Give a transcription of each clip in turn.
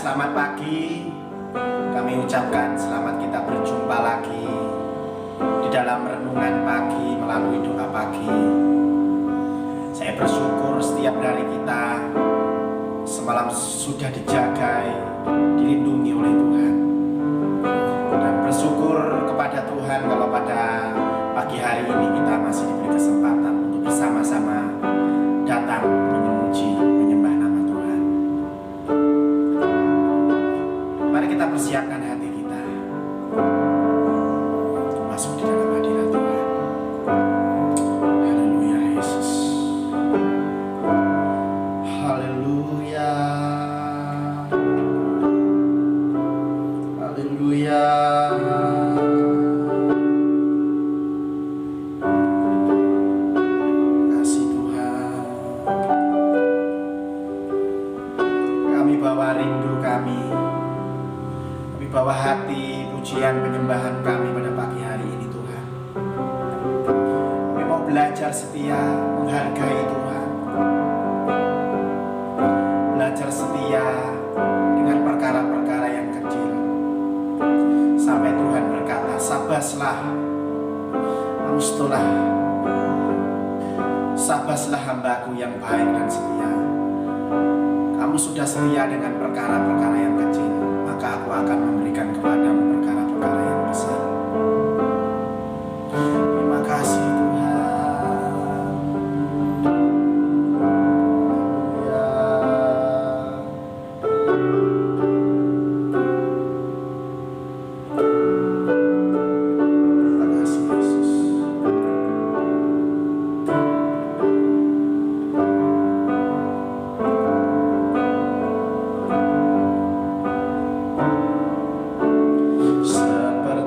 selamat pagi. Kami ucapkan selamat kita berjumpa lagi di dalam renungan pagi melalui doa pagi. Saya bersyukur setiap hari kita semalam sudah dijaga, dilindungi oleh Tuhan. Dan bersyukur kepada Tuhan kalau pada pagi hari ini kita masih diberi kesempatan untuk bersama-sama datang memuji, menyembah nama Tuhan. Mari kita persiapkan hati kita masuk di dalam hadirat Tuhan. Haleluya Yesus. Haleluya. Haleluya. Kasih Tuhan. Kami bawa rindu kami bawa hati pujian penyembahan kami pada pagi hari ini Tuhan. Kami mau belajar setia menghargai Tuhan, belajar setia dengan perkara-perkara yang kecil, sampai Tuhan berkata, sabaslah amustolah, sabaslah hambaku yang baik dan setia. Kamu sudah setia dengan perkara-perkara yang kecil, maka aku akan memberikan kepadamu perkara-perkara yang besar. Terima kasih Tuhan. Terima kasih Yesus. Seperti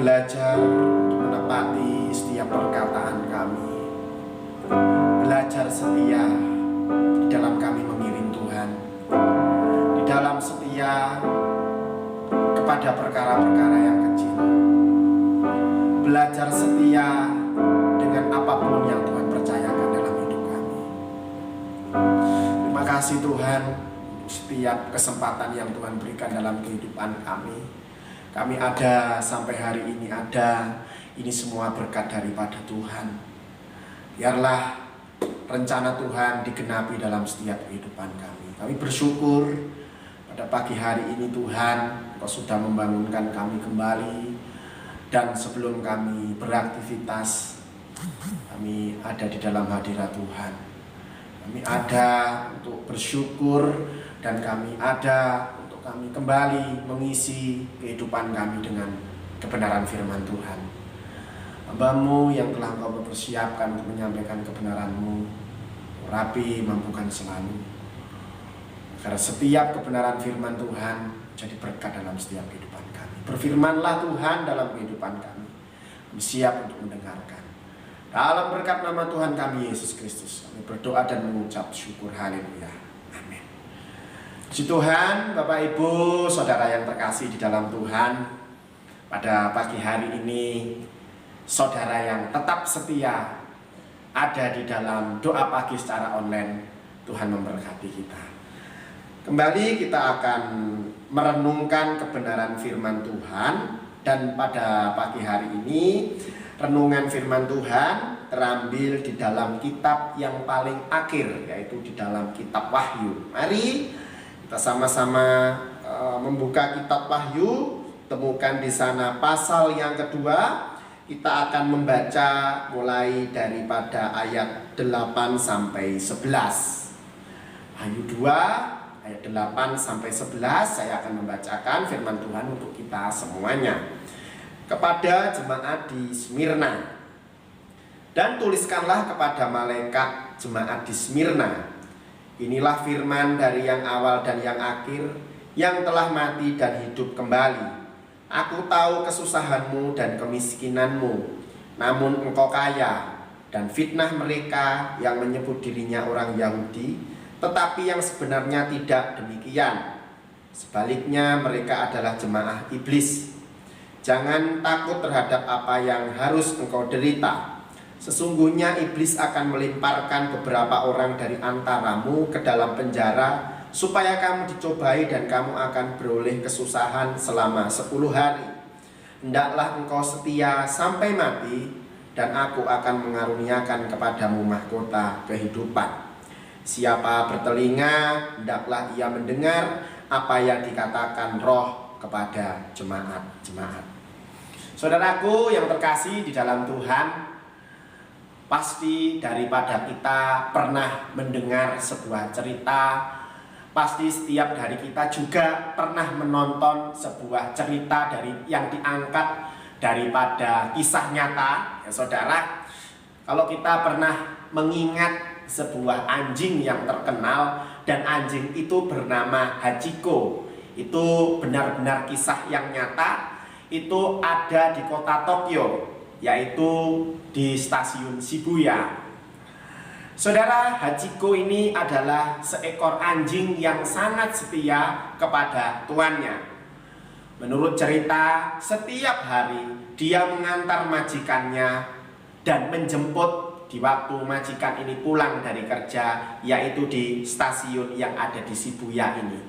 belajar menepati setiap perkataan kami, belajar setia di dalam kami mengiring Tuhan, di dalam setia kepada perkara-perkara yang kecil, belajar setia dengan apapun yang Tuhan percayakan dalam hidup kami. Terima kasih Tuhan untuk setiap kesempatan yang Tuhan berikan dalam kehidupan kami. Kami ada sampai hari ini ada, ini semua berkat daripada Tuhan. Biarlah rencana Tuhan digenapi dalam setiap kehidupan kami. Kami bersyukur pada pagi hari ini Tuhan, Engkau sudah membangunkan kami kembali. Dan sebelum kami beraktivitas, kami ada di dalam hadirat Tuhan. Kami ada untuk bersyukur dan kami ada untuk kami kembali mengisi kehidupan kami dengan kebenaran firman Tuhan. Hamba-Mu yang telah Engkau persiapkan untuk menyampaikan kebenaran-Mu, Rabi mampukan selalu, agar setiap kebenaran firman Tuhan jadi berkat dalam setiap kehidupan kami. Berfirmanlah Tuhan dalam kehidupan kami. Kami siap untuk mendengarkan. Dalam berkat nama Tuhan kami Yesus Kristus, kami berdoa dan mengucap syukur. Haleluya. Amin. Puji Tuhan, Bapak Ibu, Saudara yang terkasih di dalam Tuhan. Pada pagi hari ini, saudara yang tetap setia ada di dalam doa pagi secara online. Tuhan memberkati kita. Kembali kita akan merenungkan kebenaran firman Tuhan. Dan pada pagi hari ini, renungan firman Tuhan terambil di dalam kitab yang paling akhir, yaitu di dalam kitab Wahyu. Mari kita sama-sama membuka kitab Wahyu. Temukan di sana pasal yang kedua. Kita akan membaca mulai daripada ayat 8 sampai 11. Wahyu 2 ayat 8 sampai 11, saya akan membacakan firman Tuhan untuk kita semuanya. Kepada jemaat di Smyrna. Dan tuliskanlah kepada malaikat jemaat di Smyrna. Inilah firman dari yang awal dan yang akhir, yang telah mati dan hidup kembali. Aku tahu kesusahanmu dan kemiskinanmu, namun engkau kaya, dan fitnah mereka yang menyebut dirinya orang Yahudi, tetapi yang sebenarnya tidak demikian. Sebaliknya mereka adalah jemaah iblis. Jangan takut terhadap apa yang harus engkau derita. Sesungguhnya iblis akan melemparkan beberapa orang dari antaramu ke dalam penjara, supaya kamu dicobai dan kamu akan beroleh kesusahan selama 10 hari. Hendaklah engkau setia sampai mati, dan aku akan mengaruniakan kepadamu mahkota kehidupan. Siapa bertelinga, hendaklah ia mendengar apa yang dikatakan Roh kepada jemaat-jemaat. Saudaraku yang terkasih di dalam Tuhan, pasti daripada kita pernah mendengar sebuah cerita, pasti setiap dari kita juga pernah menonton sebuah cerita dari yang diangkat daripada kisah nyata, ya saudara. Kalau kita pernah mengingat sebuah anjing yang terkenal, dan anjing itu bernama Hachiko, itu benar-benar kisah yang nyata. Itu ada di kota Tokyo, yaitu di stasiun Shibuya. Saudara, Hachiko ini adalah seekor anjing yang sangat setia kepada tuannya. Menurut cerita, setiap hari dia mengantar majikannya dan menjemput di waktu majikan ini pulang dari kerja, yaitu di stasiun yang ada di Shibuya ini.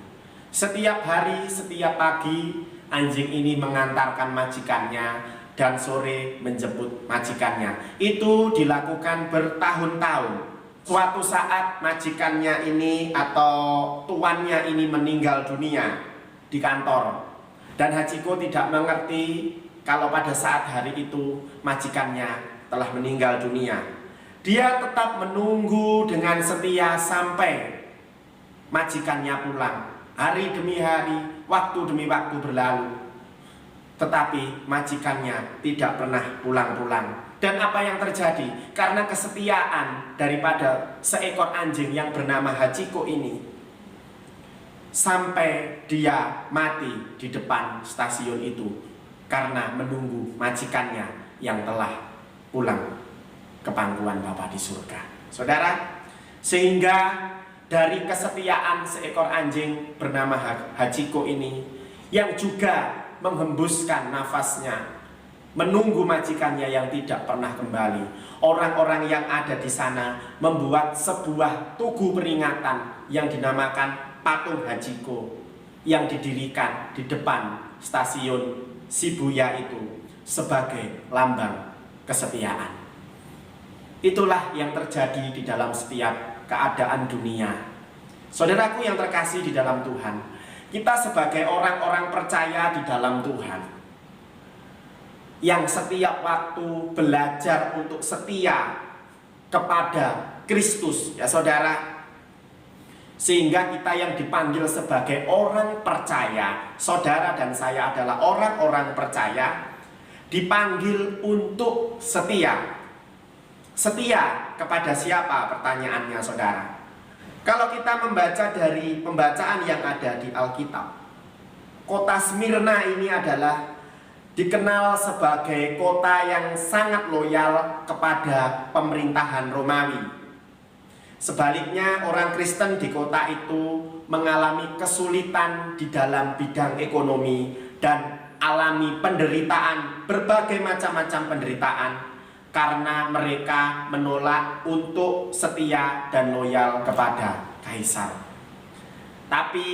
Setiap hari, setiap pagi, anjing ini mengantarkan majikannya, dan sore menjemput majikannya. Itu dilakukan bertahun-tahun. Suatu saat majikannya ini atau tuannya ini meninggal dunia di kantor, dan Hachiko tidak mengerti kalau pada saat hari itu majikannya telah meninggal dunia. Dia tetap menunggu dengan setia sampai majikannya pulang. Hari demi hari, waktu demi waktu berlalu, tetapi majikannya tidak pernah pulang-pulang. Dan apa yang terjadi? Karena kesetiaan daripada seekor anjing yang bernama Hachiko ini, sampai dia mati di depan stasiun itu. karena menunggu majikannya yang telah pulang ke pangkuan Bapa di surga. Saudara, sehingga dari kesetiaan seekor anjing bernama Hachiko ini yang juga menghembuskan nafasnya menunggu majikannya yang tidak pernah kembali, orang-orang yang ada di sana membuat sebuah tugu peringatan yang dinamakan patung Hachiko yang didirikan di depan stasiun Shibuya itu sebagai lambang kesetiaan. Itulah yang terjadi di dalam setiap keadaan dunia. Saudaraku yang terkasih di dalam Tuhan, kita sebagai orang-orang percaya di dalam Tuhan yang setiap waktu belajar untuk setia kepada Kristus, ya saudara, sehingga kita yang dipanggil sebagai orang percaya, saudara dan saya adalah orang-orang percaya, dipanggil untuk setia. Setia kepada siapa? Pertanyaannya, saudara. Kalau kita membaca dari pembacaan yang ada di Alkitab, kota Smyrna ini adalah dikenal sebagai kota yang sangat loyal kepada pemerintahan Romawi. Sebaliknya, orang Kristen di kota itu mengalami kesulitan di dalam bidang ekonomi dan alami penderitaan, berbagai macam-macam penderitaan, karena mereka menolak untuk setia dan loyal kepada kaisar. Tapi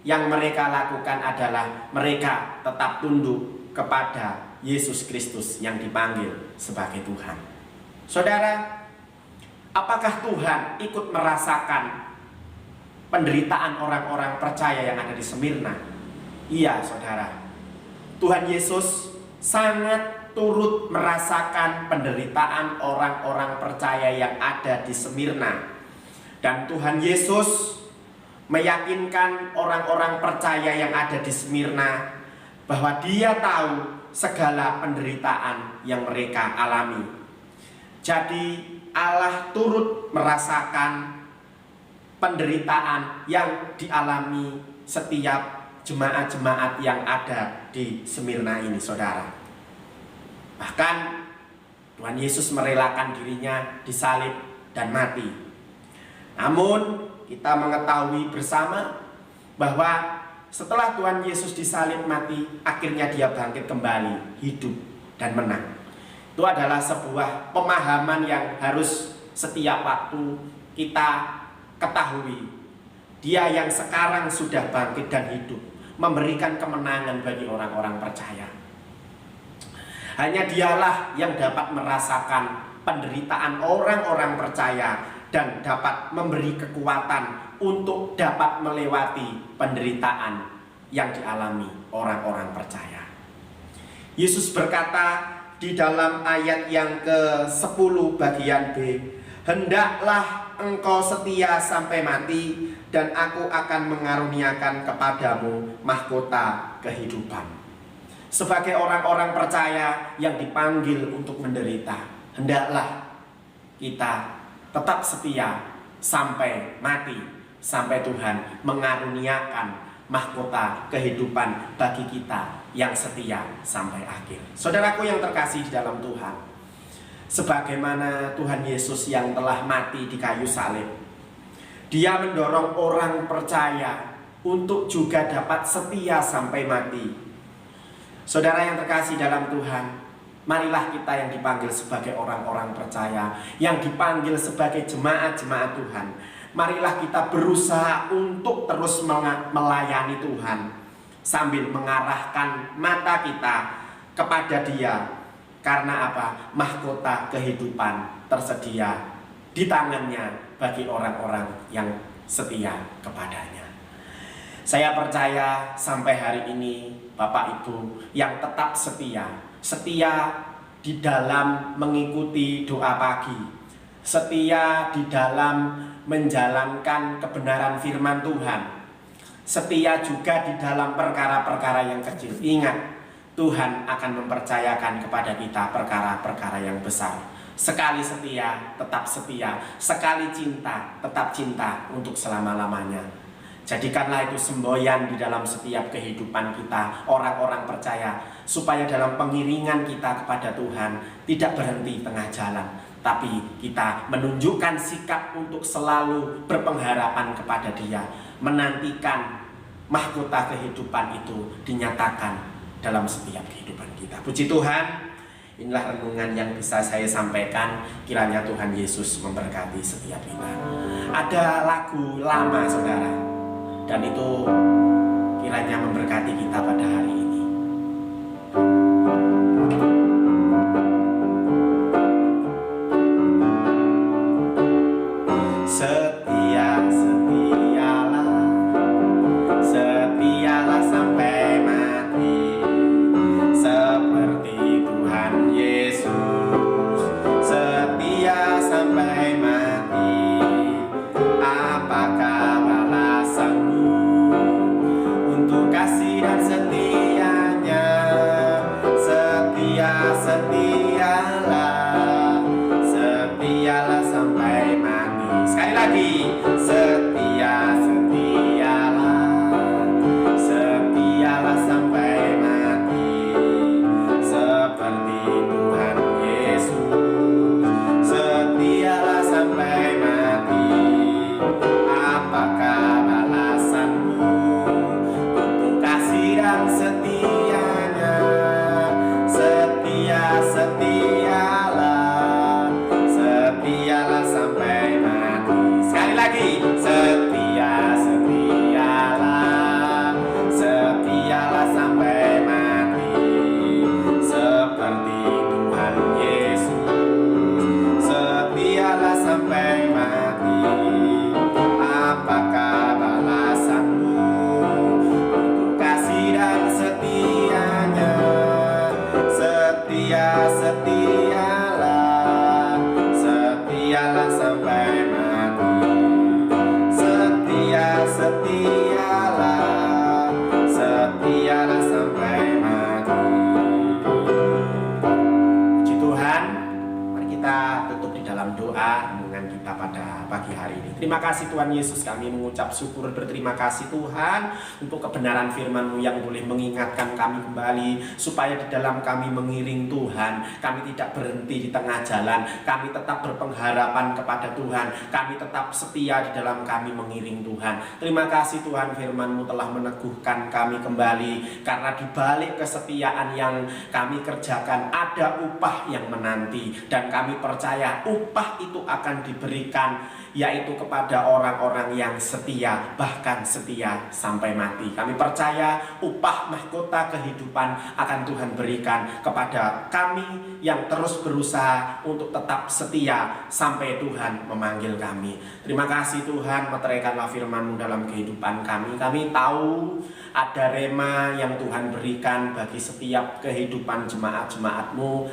yang mereka lakukan adalah mereka tetap tunduk kepada Yesus Kristus yang dipanggil sebagai Tuhan. Saudara, apakah Tuhan ikut merasakan penderitaan orang-orang percaya yang ada di Smyrna? Iya, saudara. Tuhan Yesus sangat turut merasakan penderitaan orang-orang percaya yang ada di Smyrna. Dan Tuhan Yesus meyakinkan orang-orang percaya yang ada di Smyrna bahwa Dia tahu segala penderitaan yang mereka alami. Jadi Allah turut merasakan penderitaan yang dialami setiap jemaat-jemaat yang ada di Smyrna ini, saudara. Bahkan Tuhan Yesus merelakan dirinya disalib dan mati. Namun kita mengetahui bersama bahwa setelah Tuhan Yesus disalib mati, akhirnya Dia bangkit kembali, hidup dan menang. Itu adalah sebuah pemahaman yang harus setiap waktu kita ketahui. Dia yang sekarang sudah bangkit dan hidup, memberikan kemenangan bagi orang-orang percaya. Hanya Dialah yang dapat merasakan penderitaan orang-orang percaya dan dapat memberi kekuatan untuk dapat melewati penderitaan yang dialami orang-orang percaya. Yesus berkata di dalam ayat yang ke-10 bagian B, "Hendaklah engkau setia sampai mati, dan aku akan mengaruniakan kepadamu mahkota kehidupan." Sebagai orang-orang percaya yang dipanggil untuk menderita, hendaklah kita tetap setia sampai mati, sampai Tuhan mengaruniakan mahkota kehidupan bagi kita yang setia sampai akhir. Saudaraku yang terkasih di dalam Tuhan, sebagaimana Tuhan Yesus yang telah mati di kayu salib, Dia mendorong orang percaya untuk juga dapat setia sampai mati. Saudara yang terkasih dalam Tuhan, marilah kita yang dipanggil sebagai orang-orang percaya, yang dipanggil sebagai jemaat-jemaat Tuhan, marilah kita berusaha untuk terus melayani Tuhan sambil mengarahkan mata kita kepada Dia. Karena apa? Mahkota kehidupan tersedia di tangannya bagi orang-orang yang setia kepadanya. Saya percaya sampai hari ini Bapak Ibu yang tetap setia di dalam mengikuti doa pagi, setia di dalam menjalankan kebenaran firman Tuhan, setia juga di dalam perkara-perkara yang kecil. Ingat, Tuhan akan mempercayakan kepada kita perkara-perkara yang besar. Sekali setia, tetap setia. Sekali cinta, tetap cinta untuk selama-lamanya. Jadikanlah itu semboyan di dalam setiap kehidupan kita, orang-orang percaya, supaya dalam pengiringan kita kepada Tuhan tidak berhenti tengah jalan, tapi kita menunjukkan sikap untuk selalu berpengharapan kepada Dia, menantikan mahkota kehidupan itu dinyatakan dalam setiap kehidupan kita. Puji Tuhan, inilah renungan yang bisa saya sampaikan. Kiranya Tuhan Yesus memberkati setiap kita. Ada lagu lama, saudara, dan itu kiranya memberkati kita pada hari ini. Setialah sampai mati, seperti Tuhan Yesus. Setia sampai mati, apakah balasanmu untuk kasih dan setianya? Setialah sampai mati. Sekali lagi, setialah sampai mati, seperti Tuhan Yesus. Setialah sampai mati, apakah balasanmu untuk kasih dan setianya? Setialah sampai mati. Sekali lagi, setialah sampai mati, seperti Tuhan Yesus. Setialah sampai mati, apakah balasanmu untuk kasih dan setianya? Setialah sampai mati. Setialah sampai mati. Puji Tuhan, mari kita tutup di dalam doa renungan kita pada pagi hari ini. Terima kasih Tuhan Yesus, kami mengucap syukur, berterima kasih Tuhan untuk kebenaran firman-Mu yang boleh mengingatkan kami kembali, supaya di dalam kami mengiring Tuhan, kami tidak berhenti di tengah jalan, kami tetap berpengharapan kepada Tuhan, kami tetap setia di dalam kami mengiring Tuhan. Terima kasih Tuhan, firman-Mu telah meneguhkan kami kembali, karena di balik kesetiaan yang kami kerjakan ada upah yang menanti, dan kami percaya upah itu akan diberikan, yaitu kepada orang-orang yang setia, bahkan setia sampai mati. Kami percaya upah mahkota kehidupan akan Tuhan berikan kepada kami yang terus berusaha untuk tetap setia sampai Tuhan memanggil kami. Terima kasih Tuhan, meteraikanlah firman-Mu dalam kehidupan kami. Kami tahu ada rema yang Tuhan berikan bagi setiap kehidupan jemaat-jemaat-Mu.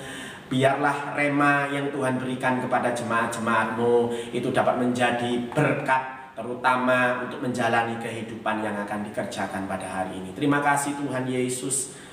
Biarlah rema yang Tuhan berikan kepada jemaat-jemaat-Mu itu dapat menjadi berkat, terutama untuk menjalani kehidupan yang akan dikerjakan pada hari ini. Terima kasih Tuhan Yesus.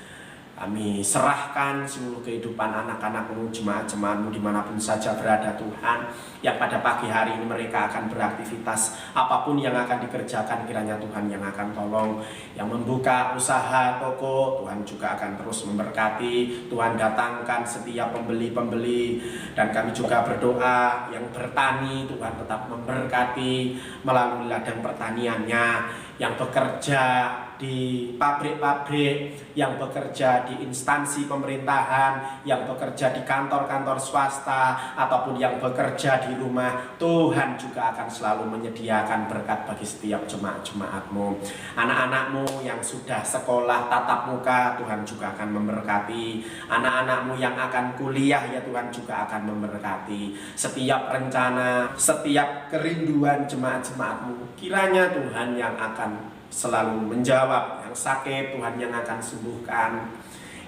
Kami serahkan seluruh kehidupan anak-anak-Mu, jemaat-jemaat-Mu dimanapun saja berada Tuhan, yang pada pagi hari ini mereka akan beraktivitas apapun yang akan dikerjakan, kiranya Tuhan yang akan tolong. Yang membuka usaha toko, Tuhan juga akan terus memberkati. Tuhan datangkan setiap pembeli-pembeli, dan kami juga berdoa yang bertani, Tuhan tetap memberkati melalui ladang pertaniannya, yang bekerja di pabrik-pabrik, yang bekerja di instansi pemerintahan, yang bekerja di kantor-kantor swasta, ataupun yang bekerja di rumah. Tuhan juga akan selalu menyediakan berkat bagi setiap jemaat-jemaat-Mu. Anak-anak-Mu yang sudah sekolah tatap muka, Tuhan juga akan memberkati. Anak-anak-Mu yang akan kuliah, ya Tuhan juga akan memberkati. Setiap rencana, setiap kerinduan jemaat-jemaat-Mu, kiranya Tuhan yang akan selalu menjawab. Yang sakit Tuhan yang akan sembuhkan,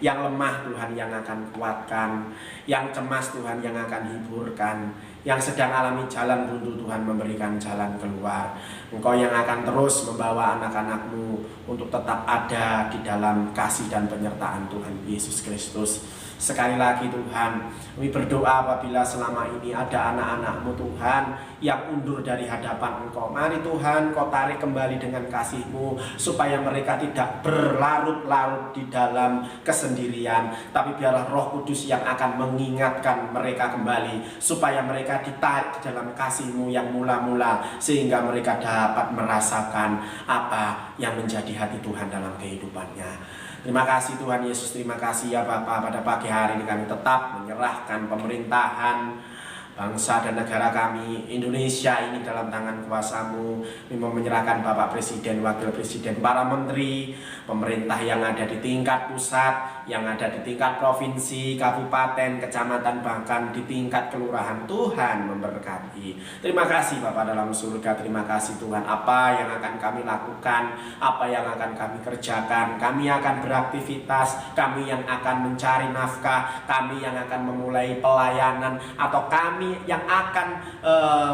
yang lemah Tuhan yang akan kuatkan, yang cemas Tuhan yang akan hiburkan, yang sedang alami jalan buntu Tuhan memberikan jalan keluar. Engkau yang akan terus membawa anak-anak-Mu untuk tetap ada di dalam kasih dan penyertaan Tuhan Yesus Kristus. Sekali lagi Tuhan, kami berdoa apabila selama ini ada anak-anak-Mu Tuhan yang undur dari hadapan Engkau. Mari Tuhan, Kau tarik kembali dengan kasih-Mu, supaya mereka tidak berlarut-larut di dalam kesendirian, tapi biarlah Roh Kudus yang akan mengingatkan mereka kembali, supaya mereka ditarik di dalam kasih-Mu yang mula-mula, sehingga mereka dapat merasakan apa yang menjadi hati Tuhan dalam kehidupannya. Terima kasih Tuhan Yesus, terima kasih ya Bapa. Pada pagi hari ini kami tetap menyerahkan pemerintahan bangsa dan negara kami Indonesia ini dalam tangan kuasa-Mu. Kami mau menyerahkan Bapak Presiden, Wakil Presiden, para menteri, pemerintah yang ada di tingkat pusat, yang ada di tingkat provinsi, kabupaten, kecamatan, bahkan di tingkat kelurahan. Tuhan memberkati. Terima kasih Bapak dalam surga, terima kasih Tuhan. Apa yang akan kami lakukan, apa yang akan kami kerjakan, kami akan beraktivitas, kami yang akan mencari nafkah, kami yang akan memulai pelayanan, atau kami yang akan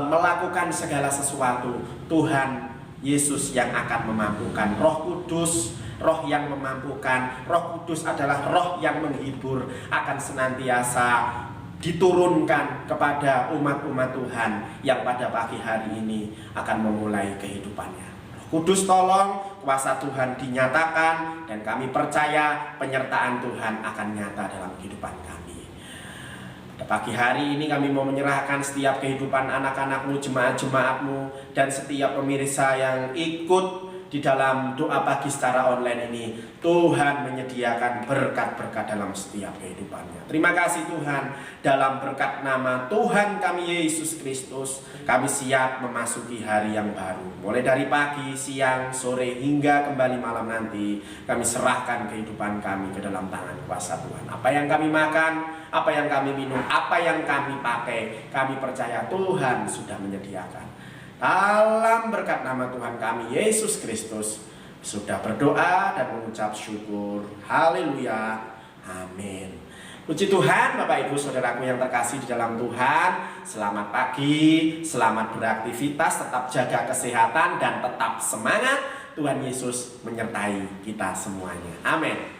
melakukan segala sesuatu. Tuhan Yesus yang akan memampukan. Roh Kudus, Roh yang memampukan. Roh Kudus adalah Roh yang menghibur, akan senantiasa diturunkan kepada umat-umat Tuhan yang pada pagi hari ini akan memulai kehidupannya. Roh Kudus tolong, kuasa Tuhan dinyatakan, dan kami percaya penyertaan Tuhan akan nyata dalam kehidupan kami. Pagi hari ini kami mau menyerahkan setiap kehidupan anak-anak-Mu, jemaat-jemaat-Mu, dan setiap pemirsa yang ikut di dalam doa pagi secara online ini. Tuhan menyediakan berkat-berkat dalam setiap kehidupannya. Terima kasih Tuhan, dalam berkat nama Tuhan kami Yesus Kristus, kami siap memasuki hari yang baru. Mulai dari pagi, siang, sore, hingga kembali malam nanti, kami serahkan kehidupan kami ke dalam tangan kuasa Tuhan. Apa yang kami makan, apa yang kami minum, apa yang kami pakai, kami percaya Tuhan sudah menyediakan. Dalam berkat nama Tuhan kami Yesus Kristus, sudah berdoa dan mengucap syukur. Haleluya. Amin. Puji Tuhan, Bapak Ibu Saudaraku yang terkasih di dalam Tuhan. Selamat pagi, selamat beraktivitas, tetap jaga kesehatan dan tetap semangat. Tuhan Yesus menyertai kita semuanya. Amin.